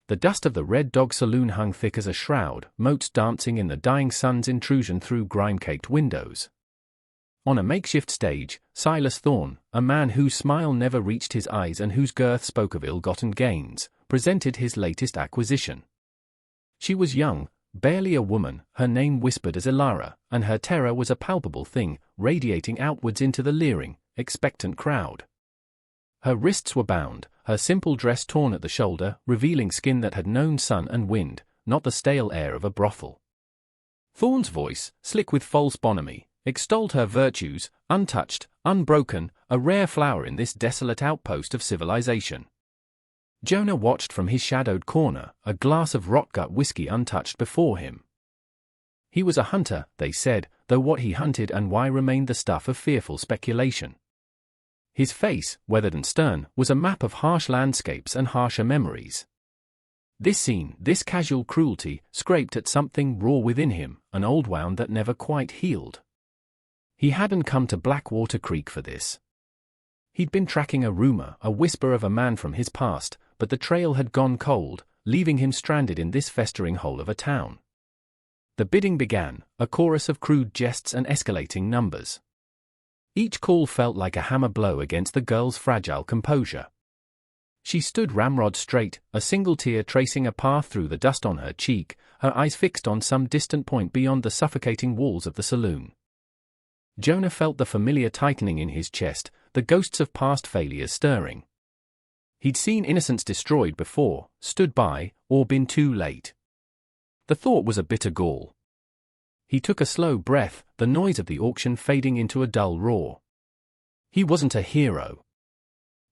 The dust of the Red Dog Saloon hung thick as a shroud, motes dancing in the dying sun's intrusion through grime-caked windows. On a makeshift stage, Silas Thorne, a man whose smile never reached his eyes and whose girth spoke of ill-gotten gains, presented his latest acquisition. She was young, barely a woman, her name whispered as Elara, and her terror was a palpable thing, radiating outwards into the leering, expectant crowd. Her wrists were bound, her simple dress torn at the shoulder, revealing skin that had known sun and wind, not the stale air of a brothel. Thorne's voice, slick with false bonhomie, extolled her virtues, untouched, unbroken, a rare flower in this desolate outpost of civilization. Jonah watched from his shadowed corner, a glass of rot-gut whiskey untouched before him. He was a hunter, they said, though what he hunted and why remained the stuff of fearful speculation. His face, weathered and stern, was a map of harsh landscapes and harsher memories. This scene, this casual cruelty, scraped at something raw within him, an old wound that never quite healed. He hadn't come to Blackwater Creek for this. He'd been tracking a rumor, a whisper of a man from his past, but the trail had gone cold, leaving him stranded in this festering hole of a town. The bidding began, a chorus of crude jests and escalating numbers. Each call felt like a hammer blow against the girl's fragile composure. She stood ramrod straight, a single tear tracing a path through the dust on her cheek, her eyes fixed on some distant point beyond the suffocating walls of the saloon. Jonah felt the familiar tightening in his chest, the ghosts of past failures stirring. He'd seen innocence destroyed before, stood by, or been too late. The thought was a bitter gall. He took a slow breath, the noise of the auction fading into a dull roar. He wasn't a hero.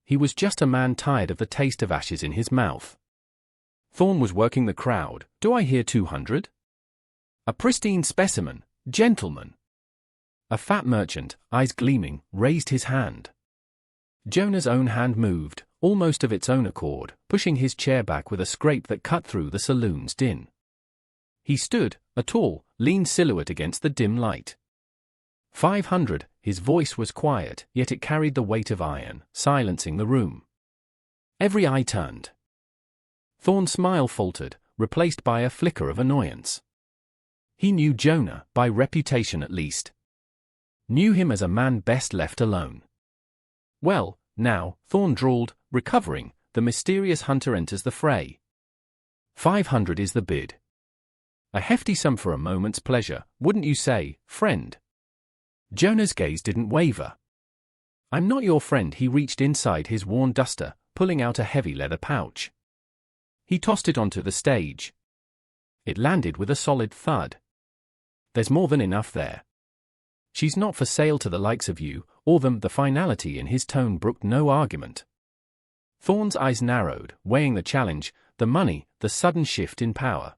He was just a man tired of the taste of ashes in his mouth. Thorne was working the crowd. Do I hear 200? A pristine specimen, gentlemen. A fat merchant, eyes gleaming, raised his hand. Jonah's own hand moved, almost of its own accord, pushing his chair back with a scrape that cut through the saloon's din. He stood, a tall, lean silhouette against the dim light. 500, his voice was quiet, yet it carried the weight of iron, silencing the room. Every eye turned. Thorne's smile faltered, replaced by a flicker of annoyance. He knew Jonah, by reputation at least. Knew him as a man best left alone. Well, now, Thorne drawled, recovering, the mysterious hunter enters the fray. 500 is the bid. A hefty sum for a moment's pleasure, wouldn't you say, friend? Jonah's gaze didn't waver. I'm not your friend. He reached inside his worn duster, pulling out a heavy leather pouch. He tossed it onto the stage. It landed with a solid thud. There's more than enough there. She's not for sale to the likes of you, or them. The finality in his tone brooked no argument. Thorne's eyes narrowed, weighing the challenge, the money, the sudden shift in power.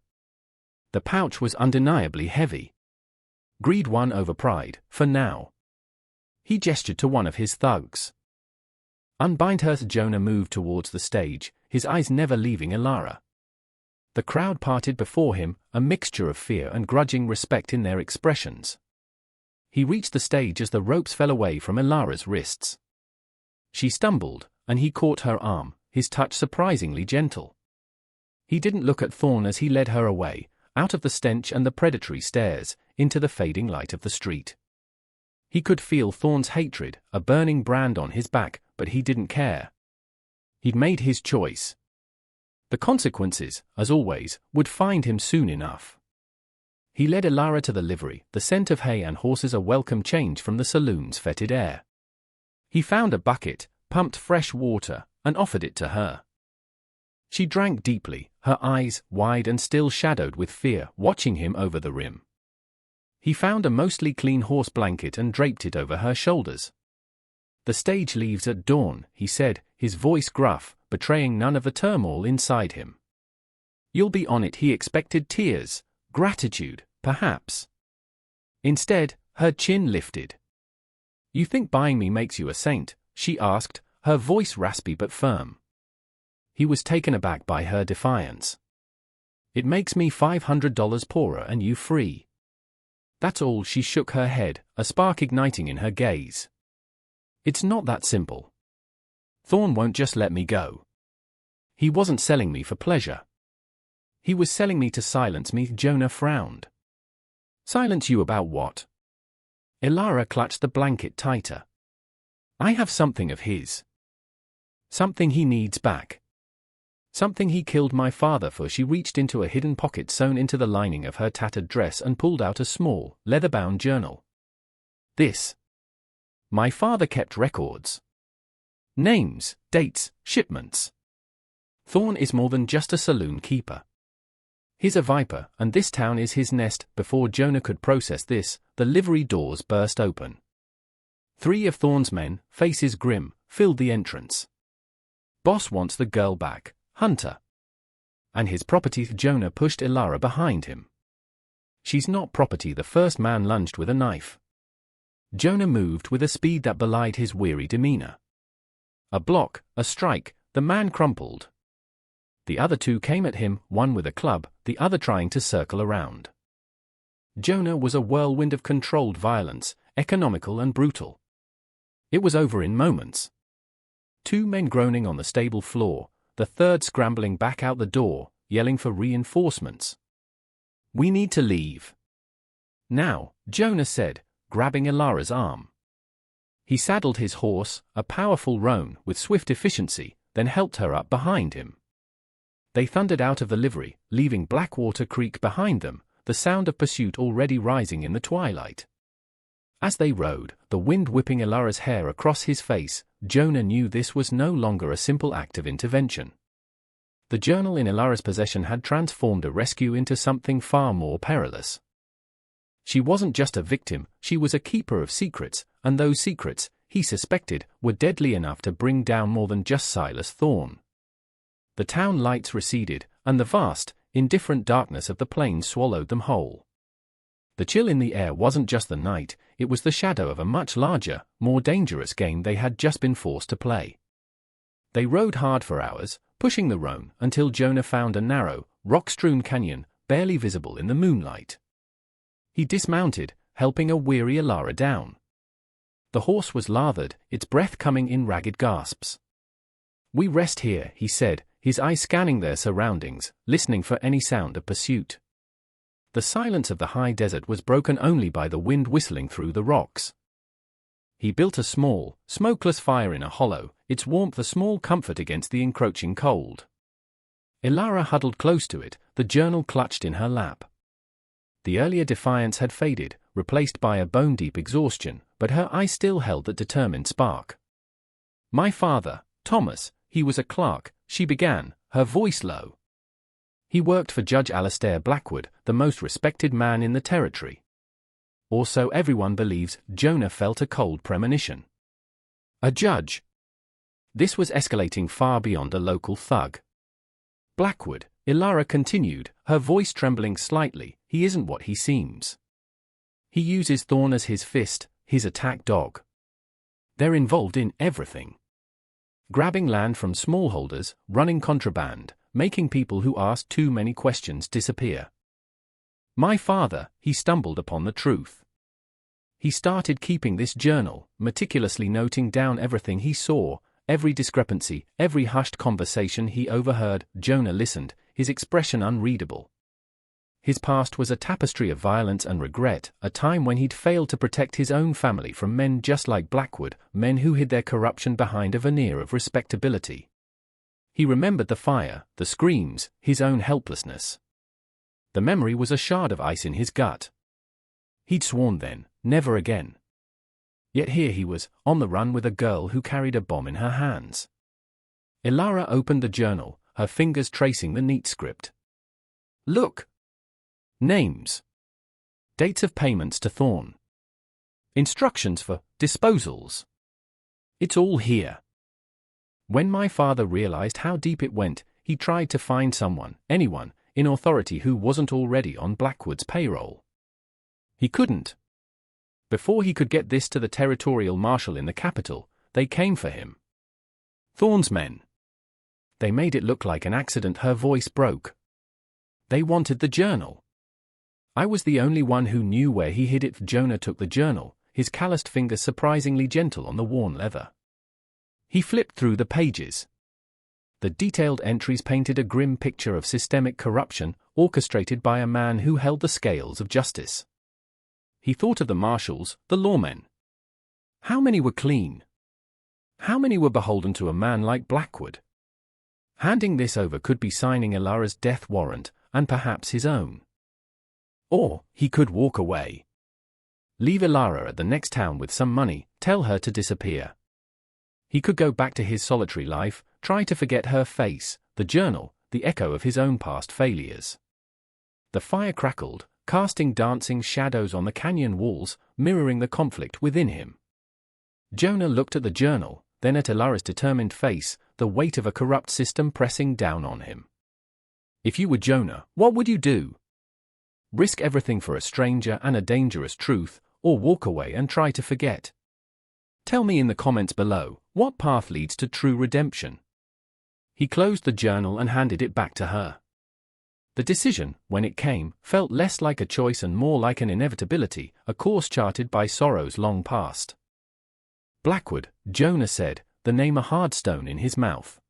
The pouch was undeniably heavy. Greed won over pride, for now. He gestured to one of his thugs. Unbind her. Jonah moved towards the stage, his eyes never leaving Elara. The crowd parted before him, a mixture of fear and grudging respect in their expressions. He reached the stage as the ropes fell away from Elara's wrists. She stumbled, and he caught her arm, his touch surprisingly gentle. He didn't look at Thorne as he led her away, out of the stench and the predatory stares, into the fading light of the street. He could feel Thorne's hatred, a burning brand on his back, but he didn't care. He'd made his choice. The consequences, as always, would find him soon enough. He led Elara to the livery, the scent of hay and horses a welcome change from the saloon's fetid air. He found a bucket, pumped fresh water, and offered it to her. She drank deeply, her eyes, wide and still shadowed with fear, watching him over the rim. He found a mostly clean horse blanket and draped it over her shoulders. The stage leaves at dawn, he said, his voice gruff, betraying none of the turmoil inside him. You'll be on it. He expected tears, gratitude, perhaps. Instead, her chin lifted. You think buying me makes you a saint? She asked, her voice raspy but firm. He was taken aback by her defiance. It makes me $500 poorer and you free. That's all. She shook her head, a spark igniting in her gaze. It's not that simple. Thorne won't just let me go. He wasn't selling me for pleasure. He was selling me to silence me. Jonah frowned. Silence you about what? Ilara clutched the blanket tighter. I have something of his. Something he needs back. Something he killed my father for. She reached into a hidden pocket sewn into the lining of her tattered dress and pulled out a small, leather-bound journal. This. My father kept records. Names, dates, shipments. Thorn is more than just a saloon keeper. He's a viper, and this town is his nest. Before Jonah could process this, the livery doors burst open. 3 of Thorn's men, faces grim, filled the entrance. Boss wants the girl back, Hunter. And his property. Jonah pushed Ilara behind him. She's not property. The first man lunged with a knife. Jonah moved with a speed that belied his weary demeanor. A block, a strike, the man crumpled. The other 2 came at him, one with a club, the other trying to circle around. Jonah was a whirlwind of controlled violence, economical and brutal. It was over in moments. 2 men groaning on the stable floor, the third scrambling back out the door, yelling for reinforcements. We need to leave. Now, Jonah said, grabbing Ilara's arm. He saddled his horse, a powerful roan, with swift efficiency, then helped her up behind him. They thundered out of the livery, leaving Blackwater Creek behind them, the sound of pursuit already rising in the twilight. As they rode, the wind whipping Ilara's hair across his face, Jonah knew this was no longer a simple act of intervention. The journal in Ilara's possession had transformed a rescue into something far more perilous. She wasn't just a victim, she was a keeper of secrets, and those secrets, he suspected, were deadly enough to bring down more than just Silas Thorne. The town lights receded, and the vast, indifferent darkness of the plains swallowed them whole. The chill in the air wasn't just the night, it was the shadow of a much larger, more dangerous game they had just been forced to play. They rode hard for hours, pushing the roan until Jonah found a narrow, rock-strewn canyon, barely visible in the moonlight. He dismounted, helping a weary Ilara down. The horse was lathered, its breath coming in ragged gasps. We rest here, he said, his eyes scanning their surroundings, listening for any sound of pursuit. The silence of the high desert was broken only by the wind whistling through the rocks. He built a small, smokeless fire in a hollow, its warmth a small comfort against the encroaching cold. Ilara huddled close to it, the journal clutched in her lap. The earlier defiance had faded, replaced by a bone-deep exhaustion, but her eye still held that determined spark. My father, Thomas, he was a clerk, she began, her voice low. He worked for Judge Alastair Blackwood, the most respected man in the territory. Or so everyone believes. Jonah felt a cold premonition. A judge? This was escalating far beyond a local thug. Blackwood, Ilara continued, her voice trembling slightly, he isn't what he seems. He uses Thorn as his fist, his attack dog. They're involved in everything. Grabbing land from smallholders, running contraband, making people who ask too many questions disappear. My father, he stumbled upon the truth. He started keeping this journal, meticulously noting down everything he saw, every discrepancy, every hushed conversation he overheard. Jonah listened, his expression unreadable. His past was a tapestry of violence and regret, a time when he'd failed to protect his own family from men just like Blackwood, men who hid their corruption behind a veneer of respectability. He remembered the fire, the screams, his own helplessness. The memory was a shard of ice in his gut. He'd sworn then, never again. Yet here he was, on the run with a girl who carried a bomb in her hands. Ilara opened the journal, her fingers tracing the neat script. Look! Names. Dates of payments to Thorn. Instructions for disposals. It's all here. When my father realized how deep it went, he tried to find someone, anyone, in authority who wasn't already on Blackwood's payroll. He couldn't. Before he could get this to the territorial marshal in the capital, they came for him. Thorn's men. They made it look like an accident. Her voice broke. They wanted the journal. I was the only one who knew where he hid it. Jonah took the journal, his calloused fingers surprisingly gentle on the worn leather. He flipped through the pages. The detailed entries painted a grim picture of systemic corruption, orchestrated by a man who held the scales of justice. He thought of the marshals, the lawmen. How many were clean? How many were beholden to a man like Blackwood? Handing this over could be signing Ilara's death warrant, and perhaps his own. Or, he could walk away. Leave Ilara at the next town with some money, tell her to disappear. He could go back to his solitary life, try to forget her face, the journal, the echo of his own past failures. The fire crackled, casting dancing shadows on the canyon walls, mirroring the conflict within him. Jonah looked at the journal, then at Ilara's determined face, the weight of a corrupt system pressing down on him. If you were Jonah, what would you do? Risk everything for a stranger and a dangerous truth, or walk away and try to forget? Tell me in the comments below, what path leads to true redemption? He closed the journal and handed it back to her. The decision, when it came, felt less like a choice and more like an inevitability, a course charted by sorrows long past. Blackwood, Jonah said, the name a hard stone in his mouth.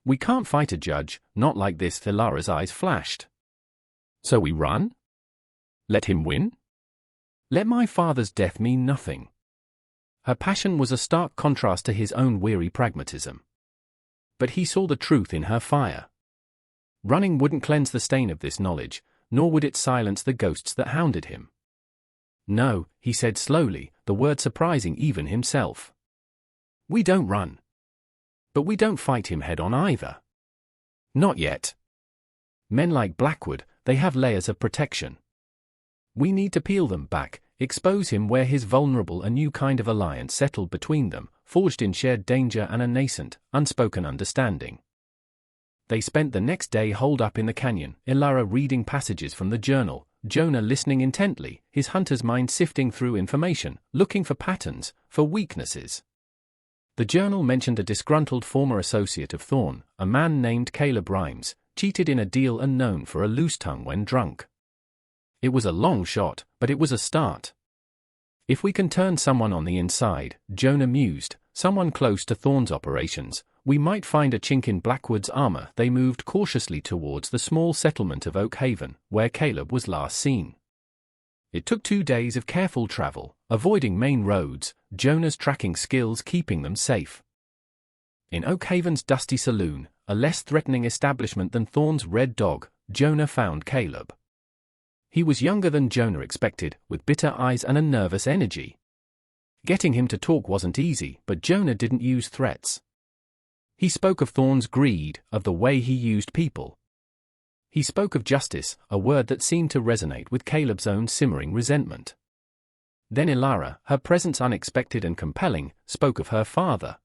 We can't fight a judge, not like this. Ilara's eyes flashed. So we run? Let him win? Let my father's death mean nothing. Her passion was a stark contrast to his own weary pragmatism. But he saw the truth in her fire. Running wouldn't cleanse the stain of this knowledge, nor would it silence the ghosts that hounded him. No, he said slowly, the word surprising even himself. We don't run. But we don't fight him head-on either. Not yet. Men like Blackwood, they have layers of protection. We need to peel them back, expose him where his vulnerable. A new kind of alliance settled between them, forged in shared danger and a nascent, unspoken understanding. They spent the next day holed up in the canyon, Ilara reading passages from the journal, Jonah listening intently, his hunter's mind sifting through information, looking for patterns, for weaknesses. The journal mentioned a disgruntled former associate of Thorne, a man named Caleb Rhymes, cheated in a deal and known for a loose tongue when drunk. It was a long shot, but it was a start. If we can turn someone on the inside, Jonah mused, someone close to Thorne's operations, we might find a chink in Blackwood's armor. They moved cautiously towards the small settlement of Oak Haven, where Caleb was last seen. It took 2 days of careful travel, avoiding main roads, Jonah's tracking skills keeping them safe. In Oak Haven's dusty saloon, a less threatening establishment than Thorne's Red Dog, Jonah found Caleb. He was younger than Jonah expected, with bitter eyes and a nervous energy. Getting him to talk wasn't easy, but Jonah didn't use threats. He spoke of Thorne's greed, of the way he used people. He spoke of justice, a word that seemed to resonate with Caleb's own simmering resentment. Then Ilara, her presence unexpected and compelling, spoke of her father.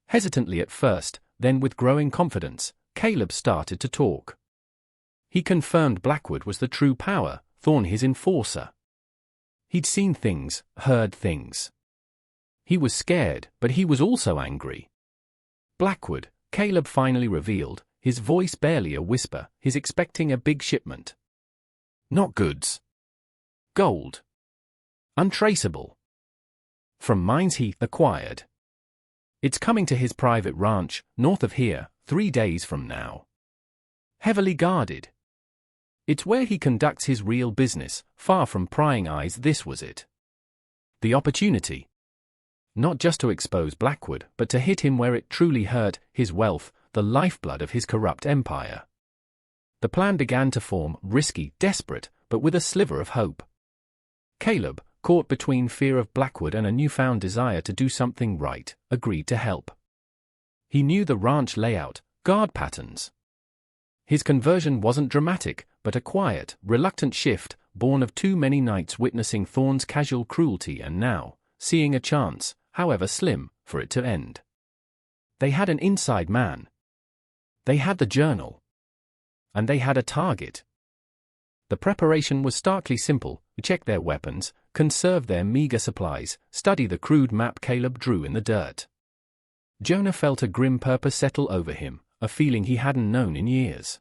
Hesitantly at first, then with growing confidence, Caleb started to talk. He confirmed Blackwood was the true power, Thorne his enforcer. He'd seen things, heard things. He was scared, but he was also angry. Blackwood, Caleb finally revealed, his voice barely a whisper, he's expecting a big shipment. Not goods. Gold. Untraceable. From mines he acquired. It's coming to his private ranch, north of here, 3 days from now. Heavily guarded. It's where he conducts his real business, far from prying eyes. This was it. The opportunity. Not just to expose Blackwood, but to hit him where it truly hurt, his wealth, the lifeblood of his corrupt empire. The plan began to form, risky, desperate, but with a sliver of hope. Caleb, caught between fear of Blackwood and a newfound desire to do something right, agreed to help. He knew the ranch layout, guard patterns. His conversion wasn't dramatic, but a quiet, reluctant shift, born of too many nights witnessing Thorne's casual cruelty and now, seeing a chance, however slim, for it to end. They had an inside man. They had the journal. And they had a target. The preparation was starkly simple: check their weapons, conserve their meager supplies, study the crude map Caleb drew in the dirt. Jonah felt a grim purpose settle over him, a feeling he hadn't known in years.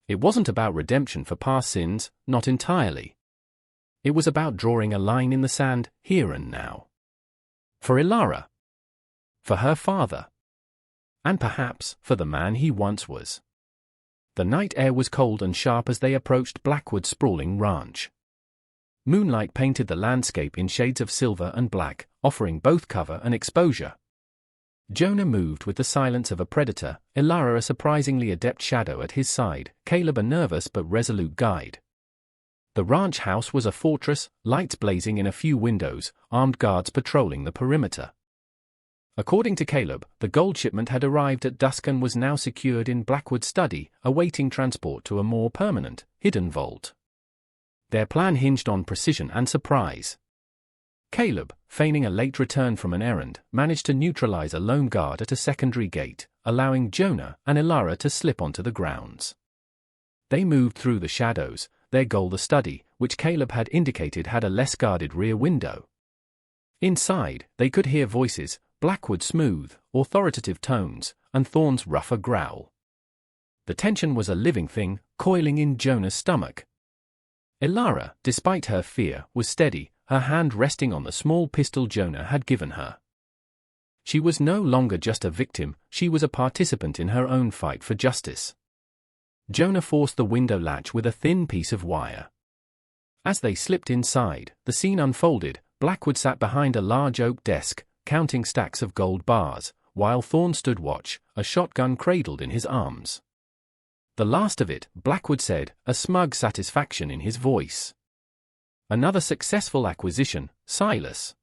It wasn't about redemption for past sins, not entirely. It was about drawing a line in the sand, here and now. For Ilara. For her father. and perhaps for the man he once was. The night air was cold and sharp as they approached Blackwood's sprawling ranch. Moonlight painted the landscape in shades of silver and black, offering both cover and exposure. Jonah moved with the silence of a predator, Elara a surprisingly adept shadow at his side, Caleb a nervous but resolute guide. The ranch house was a fortress, lights blazing in a few windows, armed guards patrolling the perimeter. According to Caleb, the gold shipment had arrived at dusk and was now secured in Blackwood's study, awaiting transport to a more permanent, hidden vault. Their plan hinged on precision and surprise. Caleb, feigning a late return from an errand, managed to neutralize a lone guard at a secondary gate, allowing Jonah and Elara to slip onto the grounds. They moved through the shadows, their goal the study, which Caleb had indicated had a less guarded rear window. Inside, they could hear voices, Blackwood's smooth, authoritative tones, and Thorn's rougher growl. The tension was a living thing, coiling in Jonah's stomach. Elara, despite her fear, was steady, her hand resting on the small pistol Jonah had given her. She was no longer just a victim, she was a participant in her own fight for justice. Jonah forced the window latch with a thin piece of wire. As they slipped inside, the scene unfolded. Blackwood sat behind a large oak desk, counting stacks of gold bars, while Thorn stood watch, a shotgun cradled in his arms. The last of it, Blackwood said, a smug satisfaction in his voice. Another successful acquisition, Silas.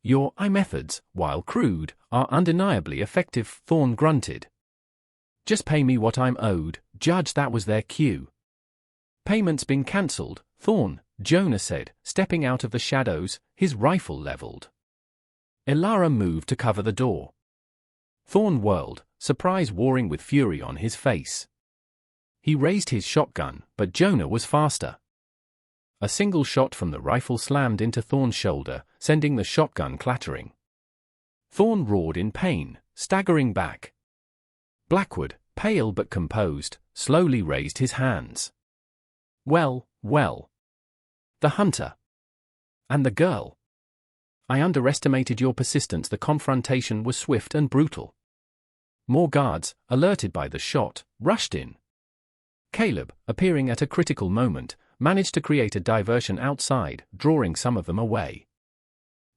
Your methods, while crude, are undeniably effective, Thorn grunted. Just pay me what I'm owed, Judge. That was their cue. Payment's been cancelled, Thorn, Jonah said, stepping out of the shadows, his rifle leveled. Elara moved to cover the door. Thorn whirled, surprise warring with fury on his face. He raised his shotgun, but Jonah was faster. A single shot from the rifle slammed into Thorn's shoulder, sending the shotgun clattering. Thorn roared in pain, staggering back. Blackwood, pale but composed, slowly raised his hands. Well. The hunter. And the girl. I underestimated your persistence. The confrontation was swift and brutal. More guards, alerted by the shot, rushed in. Caleb, appearing at a critical moment, managed to create a diversion outside, drawing some of them away.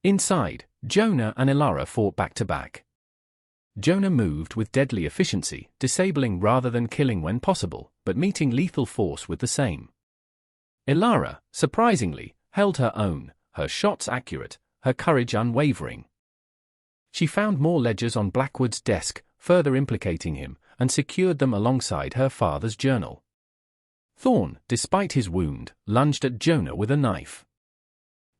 Inside, Jonah and Elara fought back to back. Jonah moved with deadly efficiency, disabling rather than killing when possible, but meeting lethal force with the same. Elara, surprisingly, held her own, her shots accurate, her courage unwavering. She found more ledgers on Blackwood's desk, further implicating him, and secured them alongside her father's journal. Thorn, despite his wound, lunged at Jonah with a knife.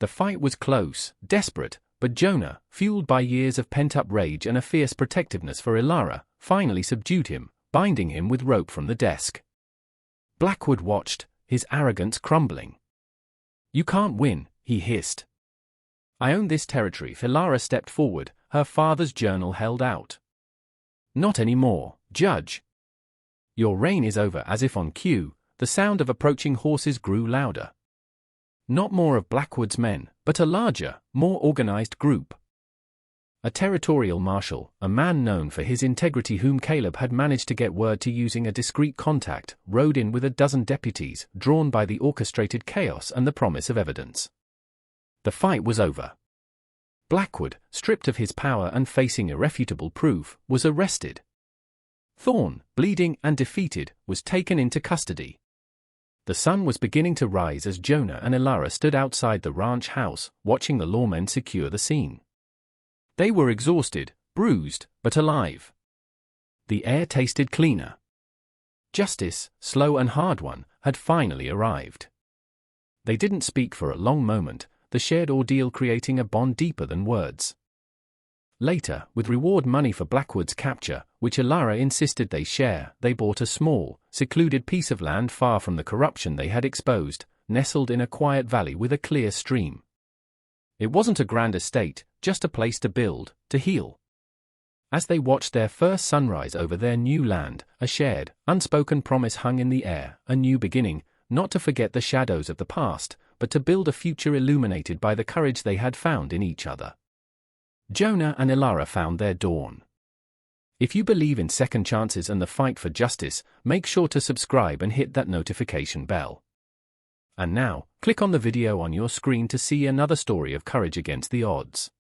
The fight was close, desperate, but Jonah, fueled by years of pent-up rage and a fierce protectiveness for Elara, finally subdued him, binding him with rope from the desk. Blackwood watched, his arrogance crumbling. You can't win, he hissed. I own this territory. Elara stepped forward, her father's journal held out. Not anymore, Judge. Your reign is over. As if on cue, the sound of approaching horses grew louder. Not more of Blackwood's men, but a larger, more organized group. A territorial marshal, a man known for his integrity whom Caleb had managed to get word to using a discreet contact, rode in with a dozen deputies, drawn by the orchestrated chaos and the promise of evidence. The fight was over. Blackwood, stripped of his power and facing irrefutable proof, was arrested. Thorn, bleeding and defeated, was taken into custody. The sun was beginning to rise as Jonah and Elara stood outside the ranch house, watching the lawmen secure the scene. They were exhausted, bruised, but alive. The air tasted cleaner. Justice, slow and hard won, had finally arrived. They didn't speak for a long moment, the shared ordeal creating a bond deeper than words. Later, with reward money for Blackwood's capture, which Elara insisted they share, they bought a small, secluded piece of land far from the corruption they had exposed, nestled in a quiet valley with a clear stream. It wasn't a grand estate, just a place to build, to heal. As they watched their first sunrise over their new land, a shared, unspoken promise hung in the air, a new beginning, not to forget the shadows of the past, but to build a future illuminated by the courage they had found in each other. Jonah and Elara found their dawn. If you believe in second chances and the fight for justice, make sure to subscribe and hit that notification bell. And now, click on the video on your screen to see another story of courage against the odds.